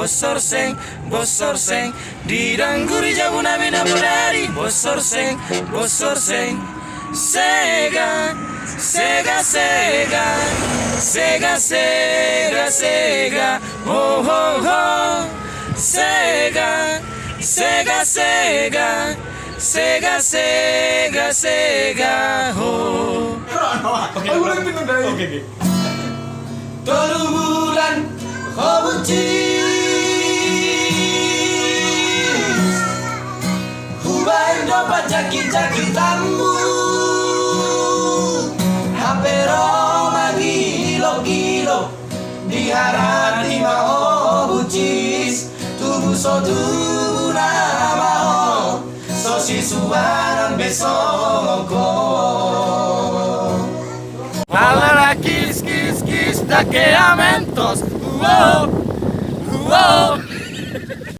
bosor seng dirangguri jabu nabi nabudari bosor seng sega sega sega sega sega sega ho ho ho sega sega sega sega sega sega ho. Oke. Tolu bulan kau benci Hubain dopat jakit-jakitanmu HP Roma gilo-gilo diharati mau bucis tubuh so tubuh nama so sisuaran besoko Allora kiss daqueamentos, uou, uou.